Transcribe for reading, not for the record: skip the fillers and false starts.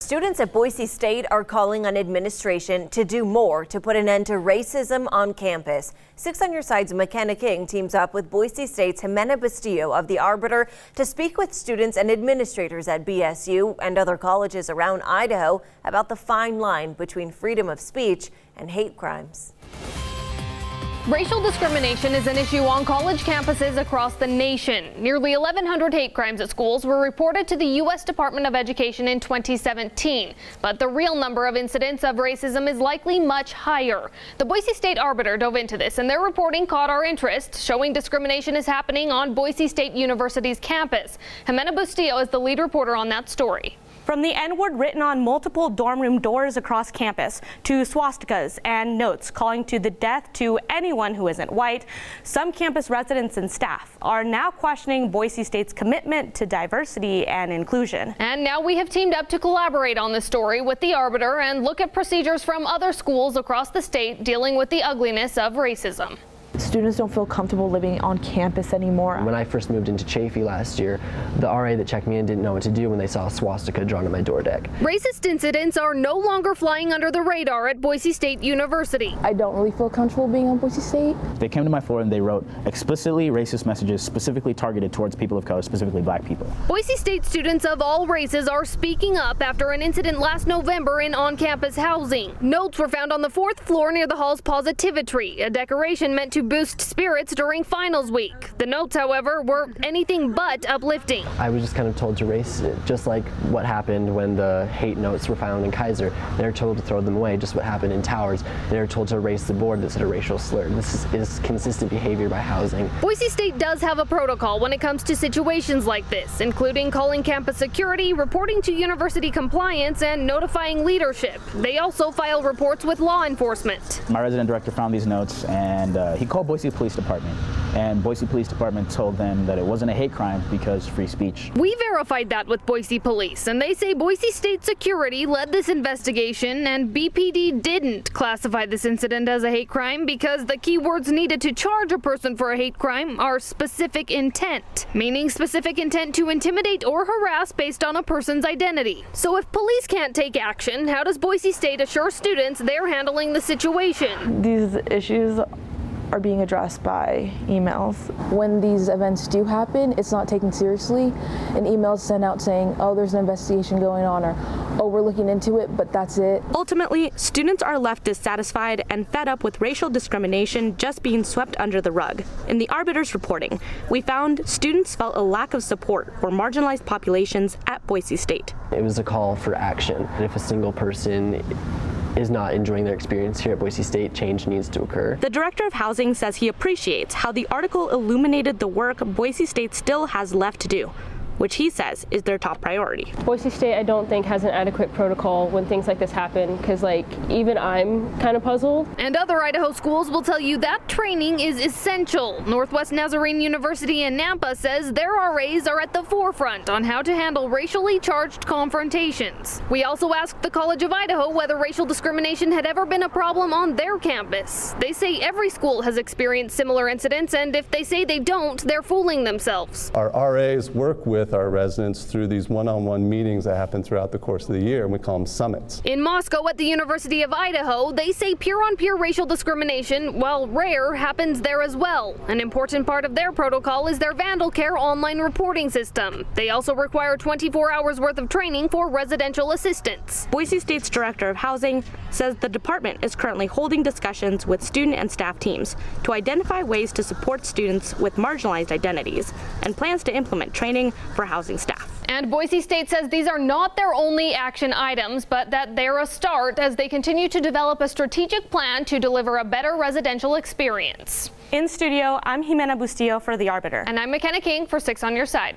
Students at Boise State are calling on administration to do more to put an end to racism on campus. 6 on Your Side's McKenna King teams up with Boise State's Jimena Bustillo of The Arbiter to speak with students and administrators at BSU and other colleges around Idaho about the fine line between freedom of speech and hate crimes. Racial discrimination is an issue on college campuses across the nation. Nearly 1,100 hate crimes at schools were reported to the U.S. Department of Education in 2017. But the real number of incidents of racism is likely much higher. The Boise State Arbiter dove into this, and their reporting caught our interest, showing discrimination is happening on Boise State University's campus. Jimena Bustillo is the lead reporter on that story. From the N-word written on multiple dorm room doors across campus to swastikas and notes calling to the death to anyone who isn't white, some campus residents and staff are now questioning Boise State's commitment to diversity and inclusion. And now we have teamed up to collaborate on this story with The Arbiter and look at procedures from other schools across the state dealing with the ugliness of racism. Students don't feel comfortable living on campus anymore. When I first moved into Chaffee last year, the RA that checked me in didn't know what to do when they saw a swastika drawn on my door deck. Racist incidents are no longer flying under the radar at Boise State University. I don't really feel comfortable being on Boise State. They came to my floor and they wrote explicitly racist messages specifically targeted towards people of color, specifically black people. Boise State students of all races are speaking up after an incident last November in on-campus housing. Notes were found on the 4th floor near the hall's positivity, a decoration meant to boost spirits during finals week. The notes, however, were anything but uplifting. I was just kind of told to erase it, just like what happened when the hate notes were found in Kaiser. They were told to throw them away, just what happened in Towers. They were told to erase the board that said a racial slur. This is consistent behavior by housing. Boise State does have a protocol when it comes to situations like this, including calling campus security, reporting to university compliance, and notifying leadership. They also file reports with law enforcement. My resident director found these notes and he called Boise Police Department, and Boise Police Department told them that it wasn't a hate crime because free speech. We verified that with Boise Police, and they say Boise State Security led this investigation, and BPD didn't classify this incident as a hate crime because the keywords needed to charge a person for a hate crime are specific intent, meaning specific intent to intimidate or harass based on a person's identity. So if police can't take action, how does Boise State assure students they're handling the situation? These issues are being addressed by emails. When these events do happen, it's not taken seriously. An email is sent out saying, oh, there's an investigation going on, or oh, we're looking into it, but that's it. Ultimately, students are left dissatisfied and fed up with racial discrimination just being swept under the rug. In The Arbiter's reporting, we found students felt a lack of support for marginalized populations at Boise State. It was a call for action. And if a single person is not enjoying their experience here at Boise State, change needs to occur. The director of housing says he appreciates how the article illuminated the work Boise State still has left to do, which he says is their top priority. Boise State, I don't think, has an adequate protocol when things like this happen, because even I'm kind of puzzled. And other Idaho schools will tell you that training is essential. Northwest Nazarene University in Nampa says their RAs are at the forefront on how to handle racially charged confrontations. We also asked the College of Idaho whether racial discrimination had ever been a problem on their campus. They say every school has experienced similar incidents, and if they say they don't, they're fooling themselves. Our RAs work with our residents through these one-on-one meetings that happen throughout the course of the year, and we call them summits. In Moscow at the University of Idaho, they say peer-on-peer racial discrimination, while rare, happens there as well. An important part of their protocol is their Vandal Care online reporting system. They also require 24 hours worth of training for residential assistants. Boise State's director of housing says the department is currently holding discussions with student and staff teams to identify ways to support students with marginalized identities and plans to implement training for housing staff. And Boise State says these are not their only action items, but that they're a start as they continue to develop a strategic plan to deliver a better residential experience. In studio, I'm Jimena Bustillo for The Arbiter. And I'm McKenna King for 6 on Your Side.